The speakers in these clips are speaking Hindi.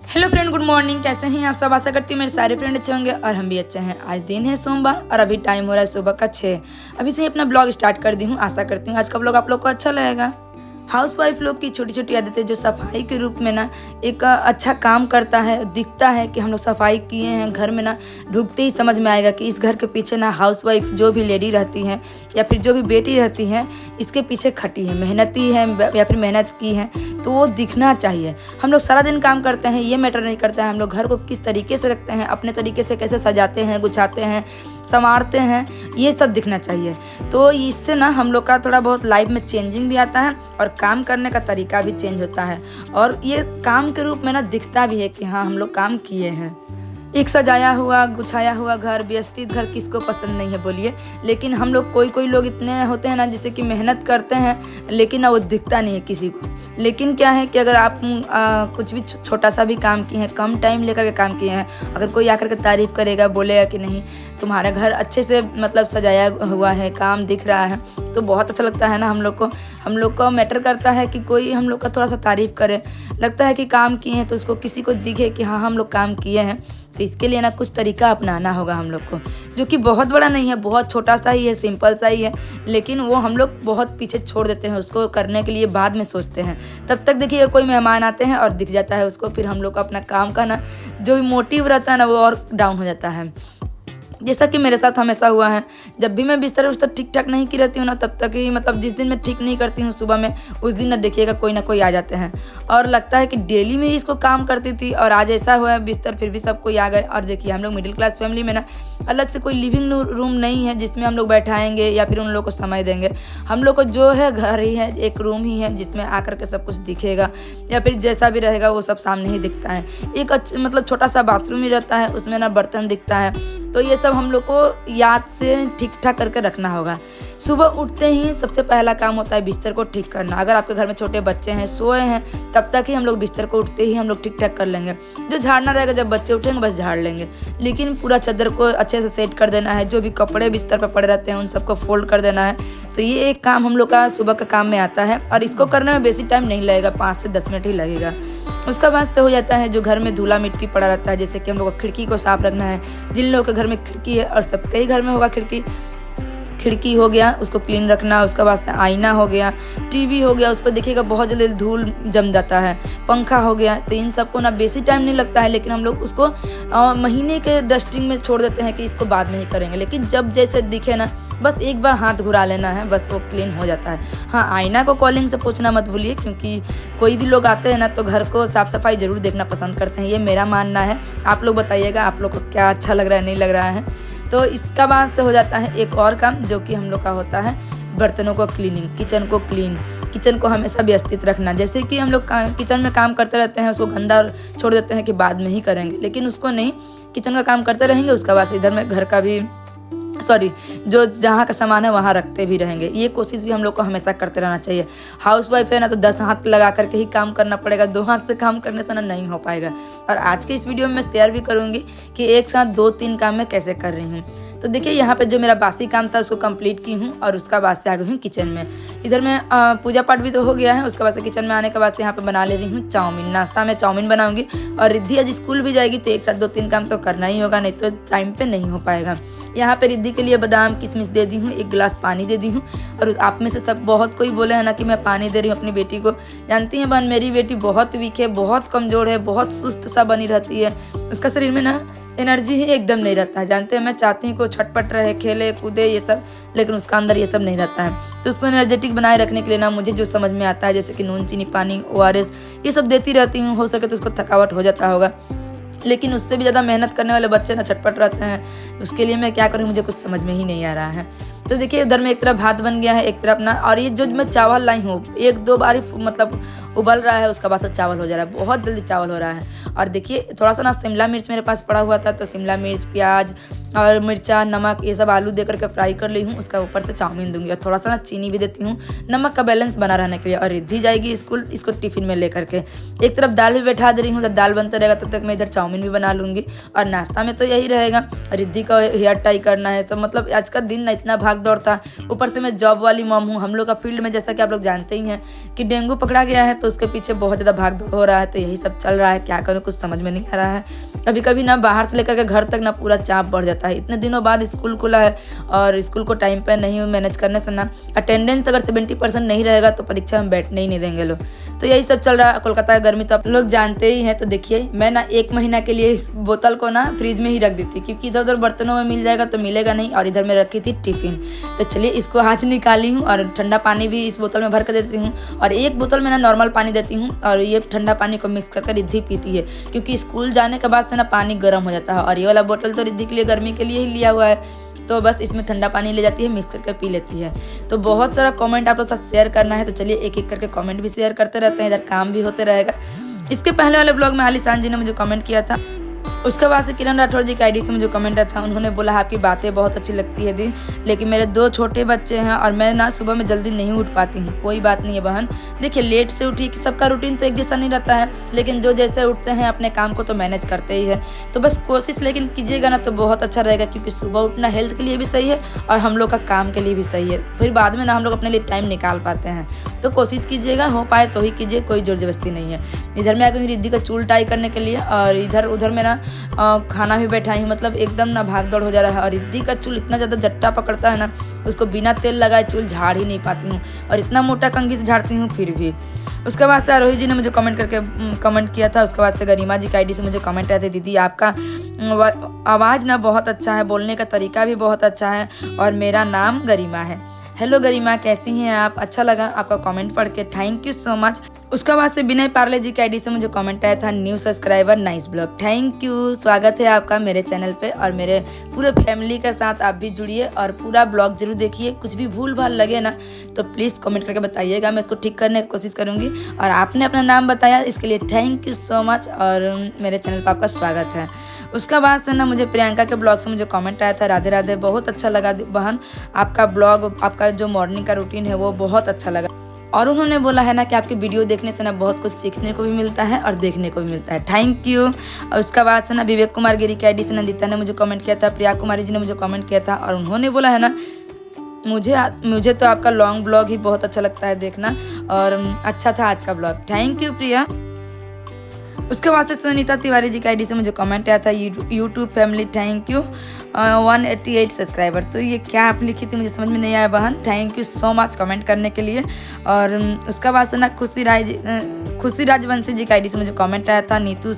Hello friend, good morning. कैसे हैं आप सब? आशा करती हूँ मेरे सारे फ्रेंड अच्छे होंगे और हम भी अच्छे हैं। आज दिन है सोमवार और अभी टाइम हो रहा है सुबह का 6। अभी से ही अपना ब्लॉग स्टार्ट कर दी हूँ। आशा करती हूँ आज का ब्लॉग आप लोग को अच्छा लगेगा। हाउसवाइफ लोग की छोटी छोटी आदतें जो सफाई के रूप में ना एक अच्छा काम करता है। दिखता है कि हम लोग सफाई किए हैं घर में ना, ढूंढते ही समझ में आएगा कि इस घर के पीछे ना हाउसवाइफ जो भी लेडी रहती हैं या फिर जो भी बेटी रहती हैं, इसके पीछे खटी है, मेहनती है या फिर मेहनत की है, तो वो दिखना चाहिए। हम लोग सारा दिन काम करते हैं, ये मैटर नहीं करता है हम लोग घर को किस तरीके से रखते हैं, अपने तरीके से कैसे सजाते हैं, गुछाते हैं, संवारते हैं, ये सब दिखना चाहिए। तो इससे ना हम लोग का थोड़ा बहुत लाइफ में चेंजिंग भी आता है और काम करने का तरीका भी चेंज होता है और ये काम के रूप में ना दिखता भी है कि हाँ हम लोग काम किए हैं। एक सजाया हुआ गुछाया हुआ घर, व्यवस्थित घर किसको पसंद नहीं है बोलिए। लेकिन हम लोग कोई लोग इतने होते हैं ना जिससे कि मेहनत करते हैं लेकिन ना वो दिखता नहीं है किसी को। लेकिन क्या है कि अगर आप कुछ भी छोटा सा भी काम किए हैं, कम टाइम लेकर के काम किए हैं, अगर कोई आकर के तारीफ़ करेगा, बोलेगा कि नहीं तुम्हारा घर अच्छे से मतलब सजाया हुआ है, काम दिख रहा है, तो बहुत अच्छा लगता है ना हम लोग को मैटर करता है कि कोई हम लोग का थोड़ा सा तारीफ़ करे। लगता है कि काम किए हैं तो उसको किसी को दिखे कि हाँ हम लोग काम किए हैं। तो इसके लिए ना कुछ तरीका अपनाना होगा हम लोग को, जो कि बहुत बड़ा नहीं है, बहुत छोटा सा ही है, सिंपल सा ही है, लेकिन वो हम लोग बहुत पीछे छोड़ देते हैं। उसको करने के लिए बाद में सोचते हैं। तब तक देखिए कोई मेहमान आते हैं और दिख जाता है उसको, फिर हम लोग का अपना काम का ना जो भी मोटिव रहता है ना वो और डाउन हो जाता है। जैसा कि मेरे साथ हमेशा हुआ है, जब भी मैं बिस्तर उस्तर ठीक ठाक नहीं की रहती हूँ ना, तब तक ही मतलब जिस दिन मैं ठीक नहीं करती हूँ सुबह में, उस दिन ना देखिएगा कोई ना कोई आ जाते हैं और लगता है कि डेली में इसको काम करती थी और आज ऐसा हुआ है बिस्तर फिर भी सब कोई आ गए। और देखिए हम लोग मिडिल क्लास फैमिली में ना अलग से कोई लिविंग रूम नहीं है जिसमें हम लोग बैठाएंगे या फिर उन लोग को समय देंगे। हम लोग को जो है घर ही है, एक रूम ही है जिसमें आकर के सब कुछ दिखेगा या फिर जैसा भी रहेगा वो सब सामने ही दिखता है। एक मतलब छोटा सा बाथरूम ही रहता है, उसमें ना बर्तन दिखता है। तो ये सब हम लोग को याद से ठीक ठाक करके रखना होगा। सुबह उठते ही सबसे पहला काम होता है बिस्तर को ठीक करना। अगर आपके घर में छोटे बच्चे हैं, सोए हैं, तब तक ही हम लोग बिस्तर को उठते ही हम लोग ठीक ठाक कर लेंगे। जो झाड़ना रहेगा जब बच्चे उठेंगे बस झाड़ लेंगे, लेकिन पूरा चादर को अच्छे से सेट कर देना है। जो भी कपड़े बिस्तर पर पड़े रहते हैं उन सबको फोल्ड कर देना है। तो ये एक काम हम लोग का सुबह का काम में आता है और इसको करने में बेसी टाइम नहीं लगेगा, 5 से 10 मिनट ही लगेगा। उसका बाद से हो जाता है जो घर में धूला मिट्टी पड़ा रहता है, जैसे कि हम लोग को खिड़की को साफ रखना है। जिन लोगों के घर में खिड़की है और सबके ही घर में होगा खिड़की हो गया, उसको क्लीन रखना। उसके बाद से आईना हो गया, टीवी हो गया, उस पर देखिएगा बहुत जल्दी धूल जम जाता है। पंखा हो गया, तो इन सबको ना बेसी टाइम नहीं लगता है, लेकिन हम लोग उसको महीने के डस्टिंग में छोड़ देते हैं कि इसको बाद में ही करेंगे। लेकिन जब जैसे दिखे ना बस एक बार हाथ घुरा लेना है, बस वो क्लीन हो जाता है। हाँ, आईना को कॉलिंग से पोंछना मत भूलिए, क्योंकि कोई भी लोग आते हैं ना तो घर को साफ़ सफाई ज़रूर देखना पसंद करते हैं। ये मेरा मानना है, आप लोग बताइएगा आप लोग को क्या अच्छा लग रहा है, नहीं लग रहा है। तो इसका बाद से हो जाता है एक और काम जो कि हम लोग का होता है बर्तनों को क्लीनिंग, किचन को हमेशा व्यवस्थित रखना। जैसे कि हम लोग किचन में काम करते रहते हैं, उसको गंदा छोड़ देते हैं कि बाद में ही करेंगे, लेकिन उसको नहीं, किचन का काम करते रहेंगे, उसका बाद इधर में घर का भी जो जहाँ का सामान है वहाँ रखते भी रहेंगे। ये कोशिश भी हम लोग को हमेशा करते रहना चाहिए। हाउसवाइफ है ना तो 10 हाथ लगा करके ही काम करना पड़ेगा, 2 हाथ से काम करने से ना नहीं हो पाएगा। और आज के इस वीडियो में मैं शेयर भी करूँगी कि एक साथ 2-3 काम मैं कैसे कर रही हूँ। तो देखिए यहाँ पे जो मेरा बासी काम था उसको कंप्लीट की हूँ और उसका बाद से आ गई हूँ किचन में। इधर में पूजा पाठ भी तो हो गया है, उसके बाद से किचन में आने के बाद से यहाँ पे बना ले रही हूँ चाउमीन। नाश्ता में चाउमीन बनाऊंगी और रिद्धि आज स्कूल भी जाएगी, तो एक साथ 2-3 काम तो करना ही होगा, नहीं तो टाइम पे नहीं हो पाएगा। यहाँ पे रिद्धि के लिए बादाम किशमिश दे दी हूँ, 1 गिलास पानी दे दी हूँ। और आप में से सब बहुत कोई बोले है ना कि मैं पानी दे रही हूँ अपनी बेटी को। जानती हैं बहन, मेरी बेटी बहुत वीक है, बहुत कमज़ोर है, बहुत सुस्त सा बनी रहती है। उसका शरीर में ना एनर्जी ही एकदम नहीं रहता है। जानते हैं मैं चाहती हूँ कि वो छटपट रहे, खेले कूदे ये सब, लेकिन उसका अंदर ये सब नहीं रहता है। तो उसको एनर्जेटिक बनाए रखने के लिए ना मुझे जो समझ में आता है, जैसे कि नून चीनी पानी ORS ये सब देती रहती हूँ। हो सके तो उसको थकावट हो जाता होगा, लेकिन उससे भी ज़्यादा मेहनत करने वाले बच्चे ना छटपट रहते हैं। उसके लिए मैं क्या करूँ मुझे कुछ समझ में ही नहीं आ रहा है। तो देखिए उधर में एक तरफ भात बन गया है, एक तरफ ना, और ये जो मैं चावल लाई हूँ 1-2 बार ही मतलब उबल रहा है, उसका बाद से चावल हो जा रहा है, बहुत जल्दी चावल हो रहा है। और देखिए थोड़ा सा ना शिमला मिर्च मेरे पास पड़ा हुआ था, तो शिमला मिर्च, प्याज और मिर्चा, नमक ये सब आलू दे करके फ्राई कर ली हूँ। उसका ऊपर से चाउमीन दूंगी और थोड़ा सा ना चीनी भी देती हूँ, नमक का बैलेंस बना रहने के लिए। और रिद्धि जाएगी स्कूल, इसको टिफिन में ले करके। एक तरफ दाल भी बैठा दे रही हूँ, जब दाल बनता रहेगा तब तक मैं इधर चाउमीन भी बना लूँगी। और नाश्ता में तो यही रहेगा, रिद्धि का हेयर टाई करना है सब। मतलब आज का दिन ना इतना भाग दौड़ था। ऊपर से मैं जॉब वाली मॉम हूँ। हम लोग का फील्ड में जैसा कि आप लोग जानते ही हैं कि डेंगू पकड़ा गया है, तो उसके पीछे बहुत ज़्यादा भाग दौड़ हो रहा है। तो यही सब चल रहा है, क्या करूँ कुछ समझ में नहीं आ रहा है। कभी कभी ना बाहर से लेकर के घर तक ना पूरा चाप बढ़ जाता है। इतने दिनों बाद स्कूल खुला है और स्कूल को टाइम पर नहीं मैनेज करने से ना अटेंडेंस अगर 70% नहीं रहेगा तो परीक्षा में बैठने ही नहीं देंगे लोग। तो यही सब चल रहा है। कोलकाता की गर्मी तो आप लोग जानते ही हैं। तो देखिए मैं ना 1 महीना के लिए इस बोतल को ना फ्रिज में ही रख दी थी, क्योंकि इधर उधर बर्तनों में मिल जाएगा तो मिलेगा नहीं। और इधर मैं रखी थी टिफिन। तो चलिए इसको आज निकाली हूँ और ठंडा पानी भी इस बोतल में भर कर देती हूँ। और एक बोतल में ना नॉर्मल पानी देती हूँ और ये ठंडा पानी को मिक्स कर रिद्धि पीती है, क्योंकि स्कूल जाने के बाद से ना पानी गर्म हो जाता है। और ये वाला बोतल तो रिद्धि के लिए गर्मी के लिए ही लिया हुआ है, तो बस इसमें ठंडा पानी ले जाती है, मिक्स करके पी लेती है। तो बहुत सारा कमेंट आप लोग साथ शेयर करना है, तो चलिए एक एक करके कमेंट भी शेयर करते रहते हैं, इधर काम भी होते रहेगा। इसके पहले वाले ब्लॉग में आलिशान जी ने मुझे कमेंट किया था। उसके बाद से किरण राठौर जी की आईडी से मुझे कमेंट आया था। उन्होंने बोला आपकी बातें बहुत अच्छी लगती है दी, लेकिन मेरे 2 छोटे बच्चे हैं और मैं ना सुबह में जल्दी नहीं उठ पाती हूँ। कोई बात नहीं है बहन, देखिए लेट से उठी कि सबका रूटीन तो एक जैसा नहीं रहता है, लेकिन जो जैसे उठते हैं अपने काम को तो मैनेज करते ही है। तो बस कोशिश लेकिन कीजिएगा ना तो बहुत अच्छा रहेगा, क्योंकि सुबह उठना हेल्थ के लिए भी सही है और हम लोग का काम के लिए भी सही है। फिर बाद में ना हम लोग अपने लिए टाइम निकाल पाते हैं। तो कोशिश कीजिएगा, हो पाए तो ही कीजिए, कोई जोर जबरदस्ती नहीं है। इधर मैं आ गई रिद्धि का चूल टाई करने के लिए और इधर उधर में ना खाना भी बैठाई हूँ। मतलब एकदम ना भाग दौड़ हो जा रहा है। और रिद्धि का चूल इतना ज़्यादा जट्टा पकड़ता है ना, उसको बिना तेल लगाए चूल झाड़ ही नहीं पाती हूँ, और इतना मोटा कंघी से झाड़ती हूँ फिर भी। उसके बाद से रोहित जी ने मुझे कमेंट किया था। उसके बाद से गरिमा जी की आईडी से मुझे कमेंट आए थे, दीदी आपका आवाज़ ना बहुत अच्छा है, बोलने का तरीका भी बहुत अच्छा है और मेरा नाम गरिमा है। हेलो गरिमा, कैसी हैं आप? अच्छा लगा आपका कमेंट पढ़ के, थैंक यू सो मच। उसके बाद से विनय पार्ले जी की आईडी से मुझे कमेंट आया था, new subscriber nice blog, thank you. स्वागत है आपका मेरे चैनल पे और मेरे पूरे फैमिली के साथ आप भी जुड़िए और पूरा ब्लॉग जरूर देखिए। कुछ भी भूल भाल लगे ना तो प्लीज़ कमेंट करके बताइएगा, मैं इसको ठीक करने की कोशिश करूँगी। और आपने अपना नाम बताया इसके लिए थैंक यू सो मच और मेरे चैनल पर आपका स्वागत है। उसका बाद से ना मुझे प्रियंका के ब्लॉग से मुझे कमेंट आया था, राधे राधे, बहुत अच्छा लगा बहन आपका ब्लॉग, आपका जो मॉर्निंग का रूटीन है वो बहुत अच्छा लगा। और उन्होंने बोला है ना कि आपकी वीडियो देखने से ना बहुत कुछ सीखने को भी मिलता है और देखने को भी मिलता है, थैंक यू। और उसका बाद से ना विवेक कुमार गिरी की आईडी से नंदिता ने मुझे कमेंट किया था, प्रिया कुमारी जी ने मुझे कमेंट किया था और उन्होंने बोला है ना मुझे तो आपका लॉन्ग ब्लॉग ही बहुत अच्छा लगता है देखना और अच्छा था आज का ब्लॉग, थैंक यू प्रिया। उसके बाद से सुनीता तिवारी जी की आईडी से मुझे कमेंट आया था, YouTube family thank you 188 subscriber. तो ये क्या आप लिखी थी मुझे समझ में नहीं आया बहन, thank you so much comment करने के लिए। और उसका बाद से ना खुशी राजवंशी जी की आईडी से मुझे कमेंट आया था, नीतू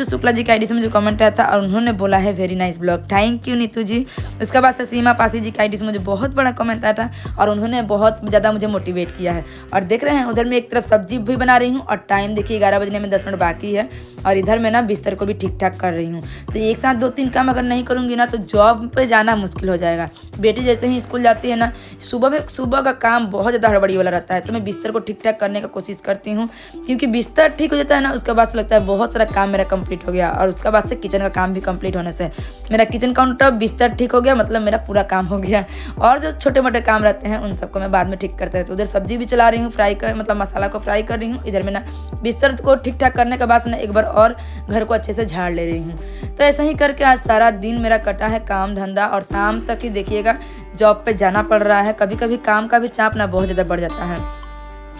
शुक्ला जी की आईडी से मुझे कमेंट आया था और उन्होंने बोला है very nice blog, thank you Neetu ji. उसके बाद से सीमा पासी जी की आईडी से मुझे बहुत बड़ा कमेंट आया था और उन्होंने बहुत ज़्यादा मुझे मोटिवेट किया है। और देख रहे हैं उधर मैं एक तरफ सब्जी भी बना रही हूँ और टाइम देखिए 11 बजने में 10 मिनट बाकी है और इधर मैं ना बिस्तर को भी ठीक ठाक कर रही हूँ। तो एक साथ 2-3 काम अगर नहीं करूँगी ना तो जॉब पे जाना मुश्किल हो जाएगा। बेटी जैसे ही स्कूल जाती है ना, सुबह का काम बहुत ज़्यादा हड़बड़ी वाला रहता है, तो मैं बिस्तर को ठीक ठाक करने का कोशिश करती हूँ, क्योंकि बिस्तर ठीक हो जाता है ना उसके बाद से लगता है बहुत सारा काम मेरा कंप्लीट हो गया। और उसके बाद से किचन का काम भी कंप्लीट होने से मेरा किचन काउंटर बिस्तर ठीक हो गया, मतलब मेरा पूरा काम हो गया। और जो छोटे मोटे काम रहते हैं उन सबको मैं बाद में ठीक करते हैं। तो उधर सब्जी भी चला रही हूँ, मतलब मसाला को फ्राई कर रही हूँ, इधर मैं ना बिस्तर को ठीक ठाक करने के बाद ना एक बार और घर को अच्छे से झाड़ ले रही हूँ। तो ऐसा ही करके आज सारा दिन मेरा कटा है काम धंधा और शाम तक ही देखिएगा जॉब पे जाना पड़ रहा है। कभी कभी काम का भी चाप ना बहुत ज़्यादा बढ़ जाता है।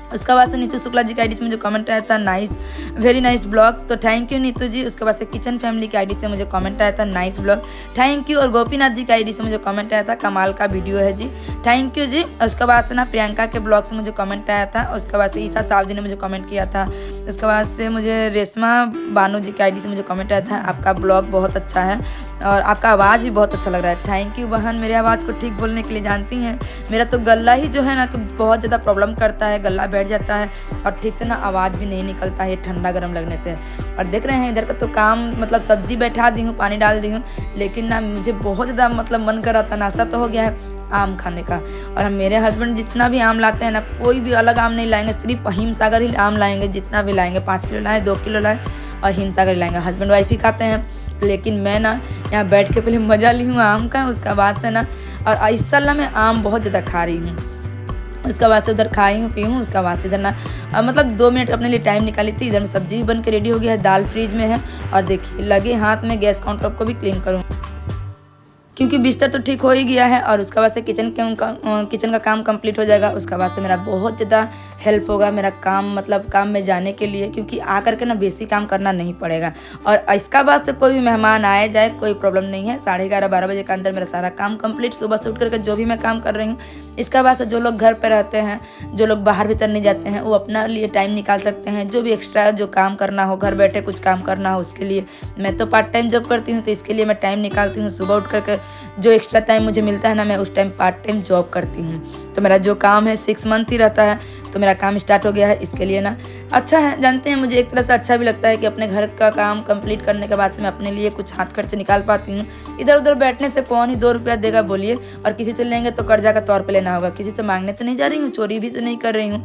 उसके बाद से नीतू शुक्ला जी की आईडी से मुझे कमेंट आया था, नाइस वेरी नाइस ब्लॉग, तो थैंक यू नीतू जी। उसके बाद से किचन फैमिली की आईडी से मुझे कमेंट आया था, नाइस ब्लॉग, थैंक यू। और गोपीनाथ जी की आईडी से मुझे कमेंट आया था, कमाल का वीडियो है जी, थैंक यू जी। उसके बाद से ना प्रियंका के ब्लॉग से मुझे कमेंट आया था। उसके बाद से ईसा साहब जी ने मुझे कमेंट किया था। उसके बाद से मुझे रेशमा बानू जी की आईडी से मुझे कमेंट आया था, आपका ब्लॉग बहुत अच्छा है और आपका आवाज़ भी बहुत अच्छा लग रहा है, थैंक यू बहन। मेरे आवाज़ को ठीक बोलने के लिए जानती हैं, मेरा तो गला ही जो है ना कि बहुत ज़्यादा प्रॉब्लम करता है, गला बैठ जाता है और ठीक से ना आवाज़ भी नहीं निकलता है ठंडा गर्म लगने से। और देख रहे हैं इधर का तो काम, मतलब सब्जी बैठा दी हूँ, पानी डाल दी हूँ, लेकिन ना मुझे बहुत ज़्यादा मतलब मन कर रहा था, नाश्ता तो हो गया है आम खाने का। और मेरे हस्बैंड जितना भी आम लाते हैं ना, कोई भी अलग आम नहीं लाएंगे, सिर्फ हिमसागर ही आम लाएंगे, जितना भी लाएंगे 5 किलो लाए 2 किलो लाए और हिमसागर लाएंगे। हस्बैंड वाइफ ही खाते हैं, लेकिन मैं ना यहाँ बैठ के पहले मज़ा ली हूँ आम का, उसका बाद से ना और इस साल ना मैं आम बहुत ज़्यादा खा रही हूँ। उसके बाद से उधर खाई हूँ पी हूँ, उसका बाद से इधर ना मतलब 2 मिनट अपने लिए टाइम निकाली थी। इधर में सब्जी भी बन के रेडी हो गया है, दाल फ्रीज में है और देखिए लगे हाथ में गैस काउंटर को भी क्लीन करूँ। क्योंकि बिस्तर तो ठीक हो ही गया है और उसके बाद से किचन का काम कंप्लीट हो जाएगा। उसके बाद से मेरा बहुत ज़्यादा हेल्प होगा मेरा काम में जाने के लिए, क्योंकि आकर के ना बेसी काम करना नहीं पड़ेगा। और इसका बाद से कोई भी मेहमान आए जाए कोई प्रॉब्लम नहीं है। 11:30-12 बजे के अंदर मेरा सारा काम कंप्लीट, सुबह से उठ करके जो भी मैं काम कर रही हूँ। इसका बाद से जो लोग घर पर रहते हैं, जो लोग बाहर भीतर नहीं जाते हैं, वो अपना लिए टाइम निकाल सकते हैं। जो भी एक्स्ट्रा जो काम करना हो, घर बैठे कुछ काम करना हो, उसके लिए मैं तो पार्ट टाइम जॉब करती हूँ, तो इसके लिए मैं टाइम निकालती हूँ। सुबह उठ करके जो एक्स्ट्रा टाइम मुझे मिलता है ना, मैं उस टाइम पार्ट टाइम जॉब करती हूँ। तो मेरा जो काम है 6 मंथ ही रहता है, तो मेरा काम स्टार्ट हो गया है। इसके लिए ना अच्छा है, जानते हैं, मुझे एक तरह से अच्छा भी लगता है कि अपने घर का काम कंप्लीट करने के बाद से मैं अपने लिए कुछ हाथ खर्च निकाल पाती हूँ। इधर उधर बैठने से कौन ही 2 रुपया देगा बोलिए, और किसी से लेंगे तो कर्जा का तौर पे लेना होगा। किसी से मांगने तो नहीं जा रही हूँ, चोरी भी तो नहीं कर रही हूँ,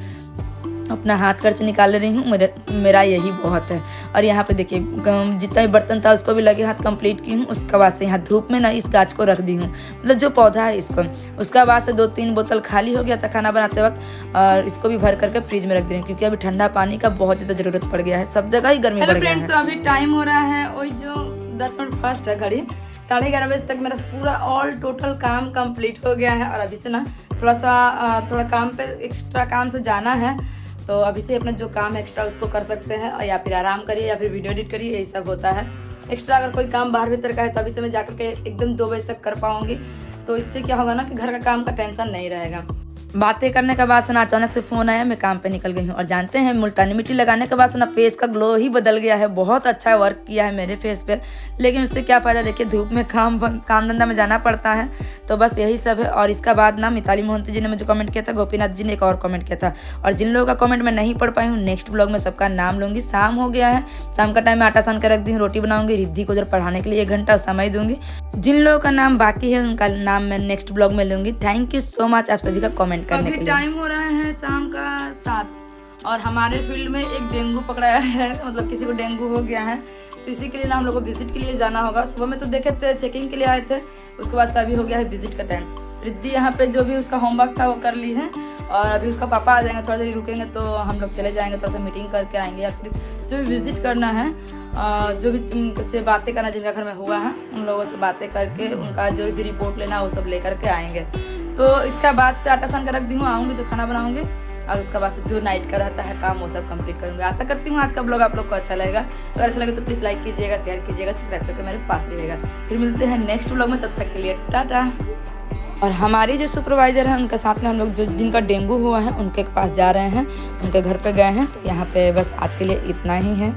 अपना हाथ खर्च निकाल रही हूँ। मेरा यही बहुत है। और यहाँ पे देखिए जितना भी बर्तन था उसको भी लगे हाथ कंप्लीट की हूँ। उसके बाद से यहाँ धूप में ना इस गाछ को रख दी हूँ, मतलब जो पौधा है इसको। उसके बाद से 2-3 बोतल खाली हो गया था खाना बनाते वक्त, और इसको भी भर करके फ्रिज में रख दी हूँ, क्योंकि अभी ठंडा पानी का बहुत ज़्यादा ज़रूरत पड़ गया है, सब जगह ही गर्मी बढ़ गया है। तो अभी टाइम हो रहा है वही जो 10 मिनट फर्स्ट है घड़ी, 11:30 बजे तक मेरा पूरा ऑल टोटल काम कंप्लीट हो गया है। और अभी से ना थोड़ा काम पे एक्स्ट्रा काम से जाना है, तो अभी से अपना जो काम एक्स्ट्रा उसको कर सकते हैं, और या फिर आराम करिए या फिर वीडियो एडिट करिए, यही सब होता है। एक्स्ट्रा अगर कोई काम बाहर भीतर का है तो अभी से मैं जाकर के एकदम 2 बजे तक कर पाऊंगी, तो इससे क्या होगा ना कि घर का काम का टेंशन नहीं रहेगा। बातें करने के बाद से ना अचानक से फ़ोन आया, मैं काम पे निकल गई हूँ। और जानते हैं मुल्तानी मिट्टी लगाने के बाद से ना फेस का ग्लो ही बदल गया है, बहुत अच्छा वर्क किया है मेरे फेस पे। लेकिन उससे क्या फ़ायदा, देखिए धूप में काम धंधा में जाना पड़ता है, तो बस यही सब है। और इसका बाद ना मिताली मोहंती जी ने मुझे कमेंट किया था, गोपीनाथ जी ने एक और कमेंट किया था, और जिन लोगों का कमेंट मैं नहीं पढ़ पाई हूँ नेक्स्ट ब्लॉग में सबका नाम लूँगी। शाम हो गया है, शाम का टाइम में आटा सान कर रख दी हूँ, रोटी बनाऊँगी, रिद्धि को उधर पढ़ाने के लिए 1 घंटा समय दूँगी। जिन लोगों का नाम बाकी है उनका नाम मैं नेक्स्ट ब्लॉग में लूँगी। थैंक यू सो मच आप सभी का कमेंट करने के लिए। हो रहा है शाम का 7 और हमारे फील्ड में एक डेंगू पकड़ाया है, मतलब किसी को डेंगू हो गया है, तो इसी के लिए ना हम लोग को विजिट के लिए जाना होगा। सुबह में तो देखे थे चेकिंग के लिए आए थे, उसके बाद अभी हो गया है विजिट का टाइम। रिद्धि यहाँ पे जो भी उसका होमवर्क था वो कर ली है, और अभी उसका पापा आ जाएंगे, थोड़ा देर रुकेंगे तो हम लोग चले जाएंगे, थोड़ा सा मीटिंग करके आएंगे, या फिर जो भी विजिट करना है, जो भी से बातें करना जिनका घर में हुआ है उन लोगों से बातें करके उनका जो भी रिपोर्ट लेना वो सब लेकर के आएंगे। तो इसका बाद से आटा सान कर रख दी हूँ, आऊँगी तो खाना बनाऊँगी, और उसके बाद से जो नाइट का रहता है काम वो सब कंप्लीट करूँगी। आशा करती हूँ आज का ब्लॉग आप लोग को अच्छा लगेगा। अगर अच्छा लगे तो प्लीज़ लाइक कीजिएगा, शेयर कीजिएगा, सब्सक्राइब करके मेरे पास रहिएगा। फिर मिलते हैं नेक्स्ट ब्लॉग में, तब तक के लिए टाटा। और हमारी जो सुपरवाइज़र है उनके साथ में हम लोग जो जिनका डेंगू हुआ है उनके पास जा रहे हैं, उनके घर पे गए हैं। तो यहाँ पे बस आज के लिए इतना ही है।